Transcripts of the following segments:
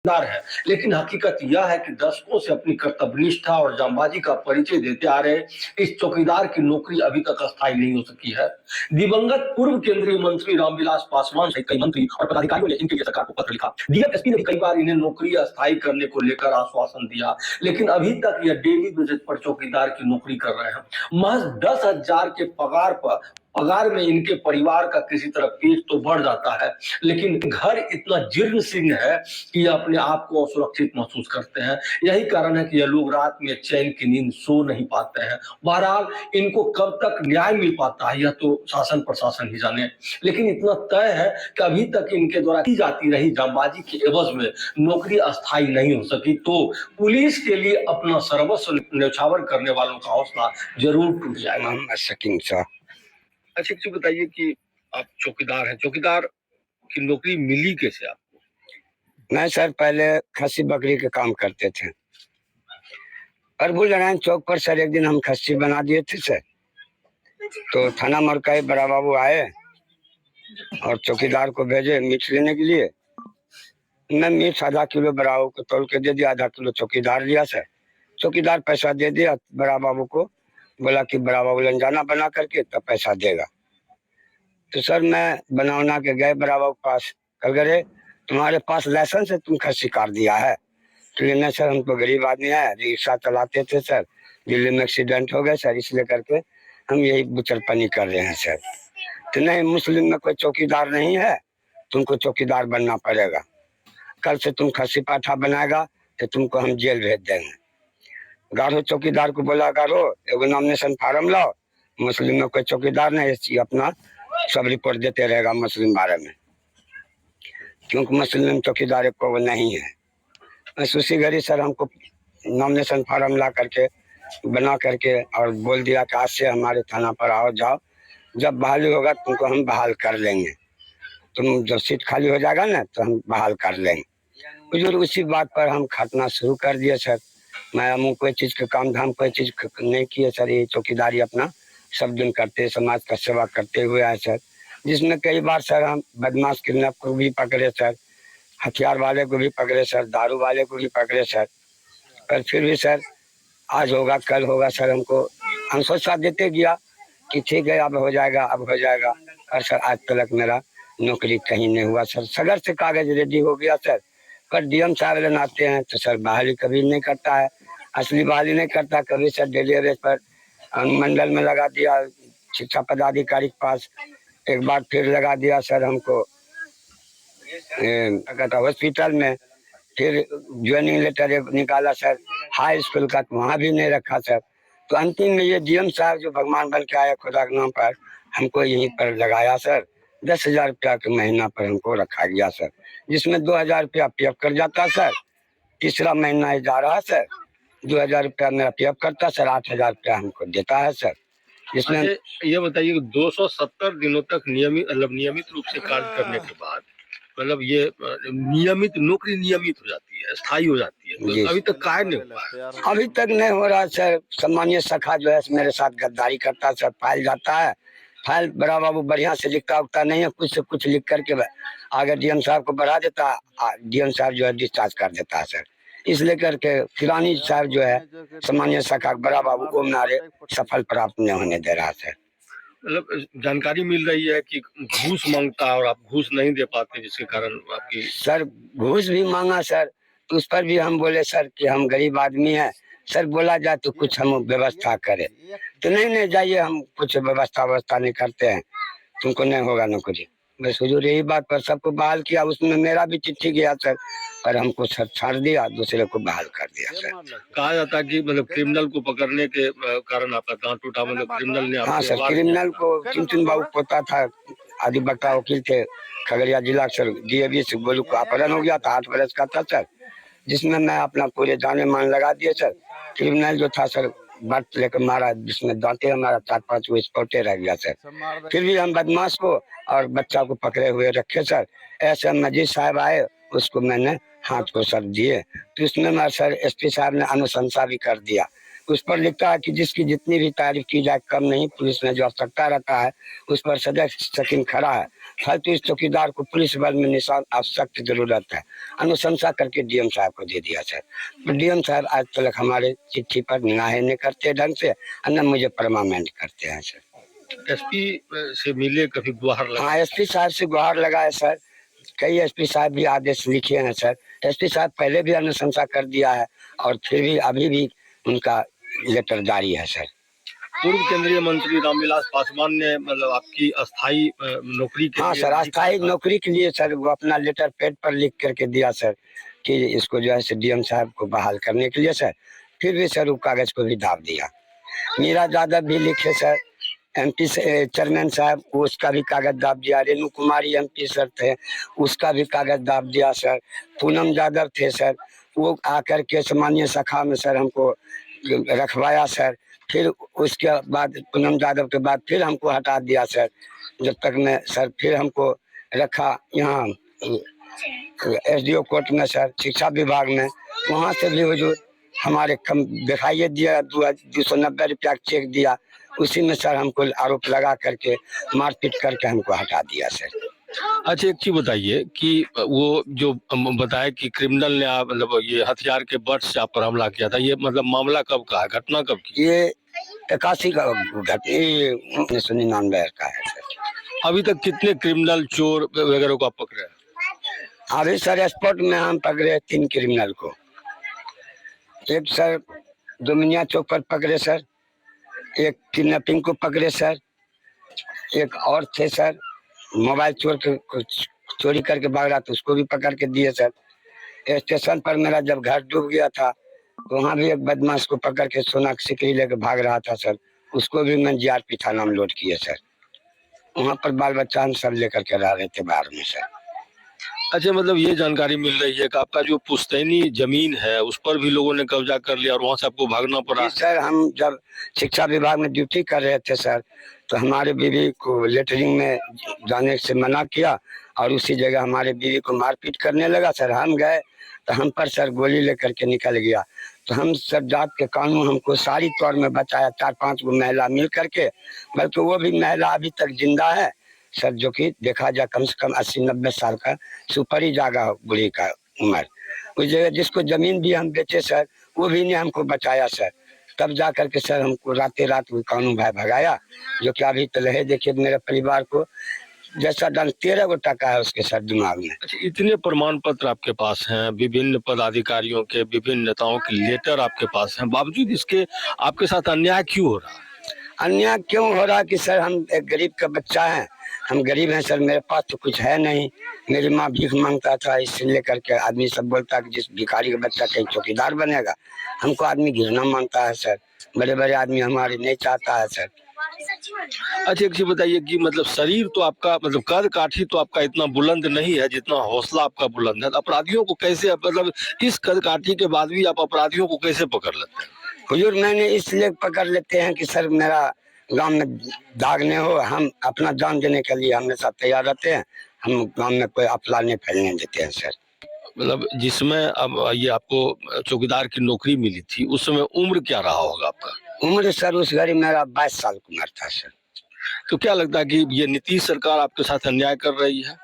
दार है, लेकिन हकीकत यह है कि दशकों से अपनी कर्तव्यनिष्ठा और जांबाजी का परिचय देते आ रहे इस चौकीदार की नौकरी अभी तक अस्थायी नहीं हो सकी है। दिवंगत पूर्व केंद्रीय मंत्री रामविलास पासवान सहित कई मंत्री और पदाधिकारियों ने इनके लिए सरकार को पत्र लिखा। डीएम एसपी ने भी कई बार इन्हें नौकरी अस्थायी करने को लेकर आश्वासन दिया, लेकिन अभी तक यह डेली बेसिस पर चौकीदार की नौकरी कर रहे हैं। महज 10,000 के पगार में इनके परिवार का किसी तरह पेट तो बढ़ जाता है, लेकिन घर इतना जीर्ण शीर्ण है कि ये अपने आप को असुरक्षित महसूस करते हैं। यही कारण है कि ये लोग रात में चैन की नींद सो नहीं पाते हैं। बहरहाल इनको कब तक न्याय मिल पाता है यह तो शासन प्रशासन ही जाने, लेकिन इतना तय है कि अभी तक इनके द्वारा की जाती रही जांबाजी के एवज में नौकरी अस्थायी नहीं हो सकी, तो पुलिस के लिए अपना सर्वस्व न्यौछावर करने वालों का हौसला जरूर टूट जाएगा। अच्छा, एक बताइए कि आप चौकीदार हैं, चौकीदार की नौकरी मिली कैसे आपको? मैं सर पहले खस्सी बकरी के काम करते थे। प्रभु नारायण चौक पर सर एक दिन हम खस्सी बना दिए थे सर, तो थाना मरकाई बड़ा बाबू आए और चौकीदार को भेजे मीट लेने के लिए। मैं मीट आधा किलो बड़ा बाबू को तोल के दे दिया, आधा किलो चौकीदार लिया सर। चौकीदार पैसा दे दिया बड़ा बाबू को, बोला कि बड़ा बाबू लंजाना बना करके तब पैसा देगा। तो सर मैं बना के गए बड़ा बाबू के पास, कल करे तुम्हारे पास लाइसेंस है, तुम खस्सी काट दिया है? तो नहीं सर, हम तो गरीब आदमी है, रिक्शा चलाते थे सर, दिल्ली में एक्सीडेंट हो गया सर, इसलिए करके हम यही बुचड़पनी कर रहे हैं सर। तो नहीं, मुस्लिम में कोई चौकीदार नहीं है, तुमको चौकीदार बनना पड़ेगा। कल से तुम खस्सी पाठा बनाएगा तो तुमको हम जेल भेज देंगे। गारो चौकीदार को बोला, गारो एगो नॉमिनेशन फार्म लाओ, मुस्लिम में कोई चौकीदार नहीं, अपना सब रिपोर्ट देते रहेगा मुस्लिम बारे में, क्योंकि मुस्लिम चौकीदार को नहीं है। बस उसी घड़ी सर हमको नॉमिनेशन फार्म ला करके बना करके और बोल दिया कि आज से हमारे थाना पर आओ जाओ, जब बहाली होगा तुमको हम बहाल कर लेंगे, तुम जब सीट खाली हो जाएगा ना तो हम बहाल कर लेंगे। बुजुर्ग उसी बात पर हम खाटना शुरू कर दिए सर। मैं हम कोई चीज़ का काम धाम कोई चीज़ नहीं किए सर, ये चौकीदारी अपना सब दिन करते, समाज का सेवा करते हुए आए सर, जिसमें कई बार सर हम बदमाश किडनैप को भी पकड़े सर, हथियार वाले को भी पकड़े सर, दारू वाले को भी पकड़े सर। पर फिर भी सर आज होगा कल होगा सर, हमको हंसोसा देते गया कि ठीक है अब हो जाएगा अब हो जाएगा। और सर आज तक मेरा नौकरी कहीं नहीं हुआ सर। सगर से कागज रेडी हो गया सर, पर डीएम साहब लेने आते हैं तो सर बहाली कभी नहीं करता है, असली बहाली नहीं करता। कभी सर डेली एवरेज पर मंडल में लगा दिया, शिक्षा पदाधिकारी के पास एक बार फिर लगा दिया सर हमको हॉस्पिटल में, फिर ज्वाइनिंग लेटर निकाला सर हाई स्कूल का, वहाँ भी नहीं रखा सर। तो अंतिम में ये डीएम साहब जो भगवान बन के आया खुदा के नाम पर, हमको यहीं पर लगाया सर। 10,000 रुपया के महीना पर हमको रखा गया सर, जिसमें 2,000 रुपया पीएफ कर जाता सर। तीसरा महीना जा रहा सर, 2,000 रुपया मेरा पीएफ करता सर, 8,000 रुपया हमको देता है सर। इसमें ये बताइए 270 दिनों तक नियमित रूप से कार्य करने के बाद मतलब ये नियमित नौकरी नियमित हो जाती है, स्थायी हो जाती है, तो अभी तक कार्य नहीं हुआ? अभी तक नहीं हो रहा सर। सामान्य शाखा जो है मेरे साथ गद्दारी करता सर, फाइल जाता है, फाइल बड़ा बाबू बढ़िया से लिखता उगता नहीं है, कुछ से कुछ लिख करके आगे डीएम साहब को बढ़ा देता, डीएम साहब जो है डिस्चार्ज कर देता है सर। इसलिए करके किरानी साहब जो है सामान्य शाखा बड़ा बाबू को हमारे सफल प्राप्त नहीं होने दे रहा सर। मतलब जानकारी मिल रही है कि घूस मांगता है और आप घूस नहीं दे पाते, जिसके कारण आपकी सर घूस भी मांगा सर, तो उस पर भी हम बोले सर कि हम गरीब आदमी हैं सर, बोला जाए तो कुछ हम व्यवस्था करें। तो नहीं जाइए, हम कुछ व्यवस्था नहीं करते हैं, तुमको नहीं होगा नौकरी। बस हुजूर यही बात पर सबको बहाल किया, उसमें मेरा भी चिट्ठी गया सर, पर हमको सर छाड़ दिया, दूसरे को बहाल कर दिया सर। कहा जाता है कि मतलब क्रिमिनल को पकड़ने के कारण आपका गांठ टूटा, मतलब क्रिमिनल ने हाँ सर, क्रिमिनल को चुन बाबू पोता था, अधिवक्ता वकील थे खगड़िया जिला सर, डीएवी से गोलू को अपहरण हो गया था, 8 बरस का था सर, जिसमें मैं अपना पूरे जाने मान लगा दिए सर। क्रिमिनल जो था सर बात लेकर मारा, जिसमें दांते हमारा 4-5 वो स्पॉटे रह गया सर। फिर भी हम बदमाश को और बच्चा को पकड़े हुए रखे सर। ऐसे मजीद साहब आए, उसको मैंने हाथ को सर दिए, तो इसमें मैं सर एसपी साहब ने अनुशंसा भी कर दिया। उस पर लिखा है कि जिसकी जितनी भी तारीफ की जाए कम नहीं, पुलिस में जो आवश्यकता रहता है उस पर सदैव सकीन खड़ा है। फालतू इस चौकीदार को पुलिस बल में निशान अब सख्त जरूरत है। अनुशंसा करके डीएम साहब को दे दिया सर। तो डीएम साहब आज तक हमारे चिट्ठी पर निगाहें नहीं करते ढंग से, और न मुझे परमानेंट करते हैं सर। एसपी से मिले, कभी गुहार लगा? हाँ, एसपी साहब से गुहार लगा है सर। कई एसपी साहब भी आदेश लिखे हैं सर। एसपी साहब पहले भी अनुशंसा कर दिया है और फिर भी अभी भी उनका लेटर जारी है सर। पूर्व केंद्रीय मंत्री रामविलास पासवान ने मतलब आपकी अस्थायी नौकरी के हाँ लिए सर, अस्थायी नौकरी के लिए सर वो अपना लेटर पैड पर लिख करके दिया सर कि इसको जो है डीएम साहब को बहाल करने के लिए सर। फिर भी सर वो कागज को भी दाब दिया। मीरा यादव भी लिखे सर, एमपी से चेयरमैन साहब, उसका भी कागज दाब दिया। रेणु कुमारी एमपी सर थे, उसका भी कागज दाब दिया सर। पूनम यादव थे सर, वो आकर के सामान्य शाखा में सर हमको रखवाया सर। फिर उसके बाद पूनम यादव के बाद फिर हमको हटा दिया सर। जब तक मैं सर फिर हमको रखा यहाँ एसडीओ कोर्ट में सर, शिक्षा विभाग में। वहाँ से भी हुजूर हमारे कम दिखाइए दिया, 290 रुपया चेक दिया। उसी में सर हमको आरोप लगा करके मारपीट करके हमको हटा दिया सर। अच्छा, एक चीज बताइए कि वो जो बताया कि क्रिमिनल ने मतलब ये हथियार के बट से आप पर हमला किया था, ये मतलब मामला कब का है, घटना कब की? ये 81 का घटना 1999 का है सर। अभी तक कितने क्रिमिनल, चोर वगैरह को आप पकड़े हैं? अभी सर स्पॉट में हम पकड़े 3 क्रिमिनल को। एक सर डोमिनिया चौक पर पकड़े सर, एक किडनैपिंग को पकड़े सर, एक और थे सर मोबाइल चोरी करके भाग रहा था, उसको भी पकड़ के दिए सर। स्टेशन पर मेरा जब घर डूब गया था तो वहाँ भी एक बदमाश को पकड़ के सोना की सिकड़ी लेके भाग रहा था सर, उसको भी मैं जीआरपी थाना में लोड किए सर। वहाँ पर बाल बच्चा हम सब लेकर के रह रहे थे बाहर में सर। अच्छा, मतलब ये जानकारी मिल रही है कि आपका जो पुश्तैनी जमीन है उस पर भी लोगों ने कब्जा कर लिया और वहाँ से आपको भागना पड़ा? सर हम जब शिक्षा विभाग में ड्यूटी कर रहे थे सर, तो हमारे बीवी को लेटरिंग में जाने से मना किया और उसी जगह हमारे बीवी को मारपीट करने लगा सर। हम गए तो हम पर सर गोली लेकर के निकल गया। तो हम सब जात के कानून हमको सारी तौर में बचाया, 4-5 गो महिला मिल करके, बल्कि वो भी महिला अभी तक जिंदा है सर, जो कि देखा जाए कम से कम 80-90 साल का सुपर ही जागा बुढ़ी का उम्र। उस जगह जिसको जमीन भी हम बेचे सर, वो भी ने हमको बचाया सर। तब जा करके सर हमको रातें रात वो कानून भाई भगाया, जो कि अभी तक है। देखिए मेरे परिवार को जैसा दंड 13 गो टका है उसके सर दिमाग में। अच्छा, इतने प्रमाण पत्र आपके पास हैं, विभिन्न पदाधिकारियों के, विभिन्न नेताओं के लेटर आपके पास हैं, बावजूद इसके आपके साथ अन्याय क्यों हो रहा है? अन्याय क्यों हो रहा है कि सर हम एक गरीब का बच्चा है, हम गरीब हैं सर, मेरे पास तो कुछ है नहीं। मेरी माँ भीख मांगता था, इससे लेकर के आदमी सब बोलता कि जिस भिखारी का बच्चा कहीं चौकीदार बनेगा। हमको आदमी घृणा मानता है सर, बड़े बड़े आदमी हमारे नहीं चाहता है सर। अच्छा, एक चीज बताइए कि मतलब शरीर तो आपका, मतलब कद काठी तो आपका इतना बुलंद नहीं है जितना हौसला आपका बुलंद है। अपराधियों को कैसे, मतलब इस कद काठी के बाद भी आप अपराधियों को कैसे पकड़ लेते हैं? हुजूर मैंने इसलिए पकड़ लेते हैं कि सर मेरा गांव में दाग नहीं हो, हम अपना जान देने के लिए हमेशा तैयार रहते हैं। हम गांव में कोई अफवाह नहीं फैलने देते हैं सर। मतलब जिसमें अब ये आपको चौकीदार की नौकरी मिली थी उस समय उम्र क्या रहा होगा आपका? उम्र सर उस घड़ी मेरा 22 साल की उम्र था सर। तो क्या लगता है कि ये नीतीश सरकार आपके साथ अन्याय कर रही है?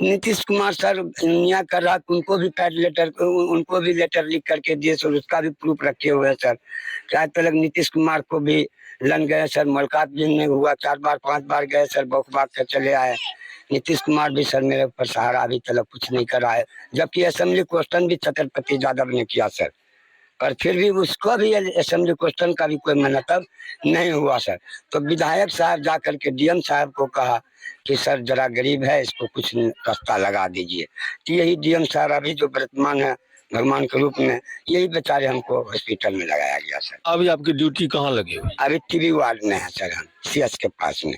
नीतीश कुमार सर अन्याय कर रहा, उनको भी पैड लेटर, उनको भी लेटर लिख करके दिए सर, उसका भी प्रूफ रखे हुए हैं सर। क्या तक नीतीश कुमार को भी लन गए सर, मुलाकात भी नहीं हुआ, 4 बार 5 बार गए सर, बौखबाक कर चले आए। नीतीश कुमार भी सर मेरे ऊपर सहारा अभी तक कुछ नहीं कर रहा है, जबकि असेंबली क्वेश्चन भी छत्रपति यादव ने किया सर, पर फिर भी उसको भी असेंबली क्वेश्चन का भी कोई मतलब नहीं हुआ सर। तो विधायक साहब जा करके डीएम साहब को कहा कि सर जरा गरीब है, इसको कुछ रास्ता लगा दीजिए। तो यही डीएम साहब अभी जो वर्तमान है भगवान के रूप में, यही बेचारे हमको हॉस्पिटल में लगाया गया सर। अभी आपकी ड्यूटी कहाँ लगी हुई? अभी टीबी वार्ड में है सर, हम सीएच के पास में।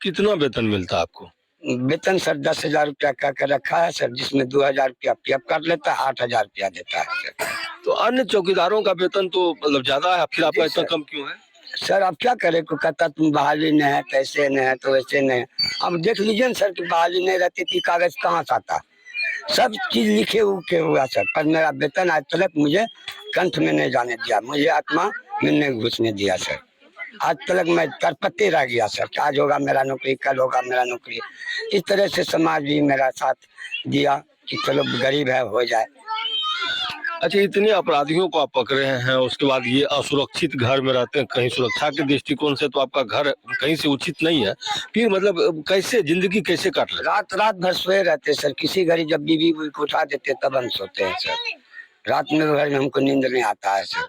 कितना वेतन मिलता है आपको? वेतन सर 10,000 रुपया का रखा है सर, जिसमें 2,000 रुपया पीएफ काट लेता है, 8,000 रुपया देता है सर। तो अन्य चौकीदारों का वेतन तो मतलब ज्यादा है, फिर आपका इतना कम क्यों है? सर अब क्या करे, को कहता तुम बहाली नहीं है, कैसे नहीं है, तो वैसे नहीं। अब देख लीजिए ना सर कि बहाली नहीं रहती थी, कागज कहाँ से आता। सब चीज लिखे उखे हुआ सर, पर मेरा वेतन आज तक मुझे कंठ में नहीं जाने दिया, मुझे आत्मा में नहीं घुसने दिया सर। आज तक मैं तरपते रह गया सर। आज होगा मेरा नौकरी, कल होगा मेरा नौकरी। इस तरह से समाज भी मेरा साथ दिया कि चलो गरीब है हो जाए। अच्छा, इतने अपराधियों को आप पकड़े हैं, उसके बाद ये असुरक्षित घर में रहते हैं, कहीं सुरक्षा के दृष्टिकोण से तो आपका घर कहीं से उचित नहीं है, फिर मतलब कैसे जिंदगी कैसे काट ले? रात रात भर सोए रहते सर। किसी घड़ी जब बीवी को उठा देते तब हम सोते हैं सर। रात में घर में हमको नींद नहीं आता है सर।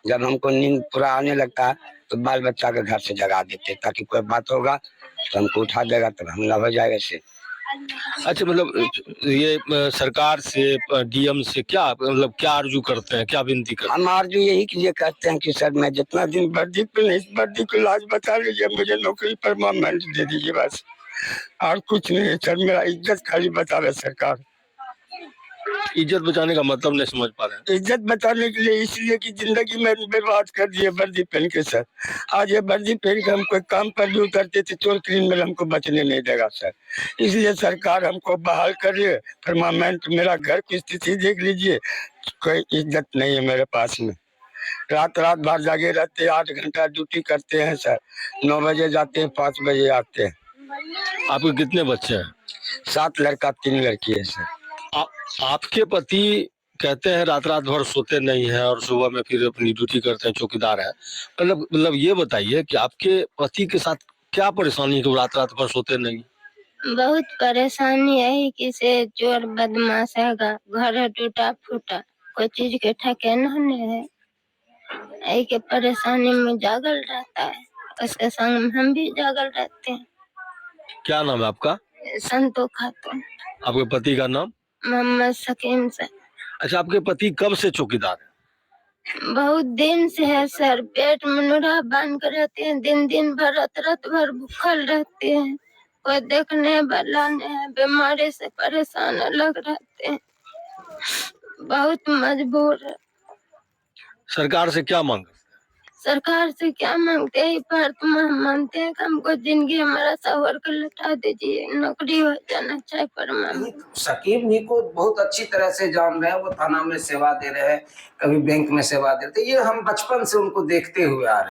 जब हमको नींद पूरा आने लगता है तो बाल बच्चा के घर से जगा देते, ताकि कोई बात होगा तो हमको उठा देगा, तब हमला हो जाएगा इससे। अच्छा, मतलब ये सरकार से, डीएम से क्या मतलब क्या आरजू करते हैं, क्या विनती करते हैं? हम आरजू यही के लिए कहते हैं कि सर मैं जितना दिन वर्दी पे नहीं, इस वर्दी को लाज बचा लीजिए, मुझे नौकरी परमानेंट दे दीजिए बस, और कुछ नहीं है सर। मेरा इज्जत खाली बचा रहे सरकार। इज्जत बचाने का मतलब नहीं समझ पा रहे हैं। इज्जत बचाने के लिए, इसलिए कि जिंदगी में बर्बाद कर दिए वर्दी पहन के सर। आज ये वर्दी पहन के हम कोई काम पर भी उतरते थे, चोर क्रिमिनल हमको बचने नहीं देगा सर। इसलिए सरकार हमको बहाल करिए परमानेंट। मेरा घर की स्थिति देख लीजिए, कोई इज्जत नहीं है मेरे पास में। रात रात भर जागे रहते, 8 घंटा ड्यूटी करते हैं सर। 9 बजे जाते हैं, 5 बजे आते हैं। आपके कितने बच्चे हैं? 7 लड़का 3 लड़की है सर। आपके पति कहते हैं रात रात भर सोते नहीं है और सुबह में फिर अपनी ड्यूटी करते हैं, चौकीदार है। मतलब ये बताइए कि आपके पति के साथ क्या परेशानी है कि वो रात रात भर सोते नहीं? बहुत परेशानी है कि से चोर बदमाश है, घर टूटा फूटा, कोई चीज के ठिकाना नहीं है। यही के परेशानी में जागल रहता है, उसके संग में हम भी जागल रहते हैं। क्या नाम है आपका? संतो खातून। आपके पति का नाम? मोहम्मद सकीम से। अच्छा, आपके पति कब से चौकीदार है? बहुत दिन से है सर। पेट में नुरा बांध कर रहते हैं, दिन दिन भर रात भर भूखल रहते हैं। कोई देखने वाला नहीं है, बीमारी से परेशान अलग रहते हैं। बहुत मजबूर है। सरकार से क्या मांग? सरकार से क्या मांगते हैं, पर तुम हम मानते हैं कि हमको जिंदगी हमारा सवर कर लौटा दीजिए, नौकरी हो जाना चाहिए परमानेंट। शकीब जी को बहुत अच्छी तरह से जान रहे हैं, वो थाना में सेवा दे रहे हैं, कभी बैंक में सेवा देते, ये हम बचपन से उनको देखते हुए आ रहे हैं।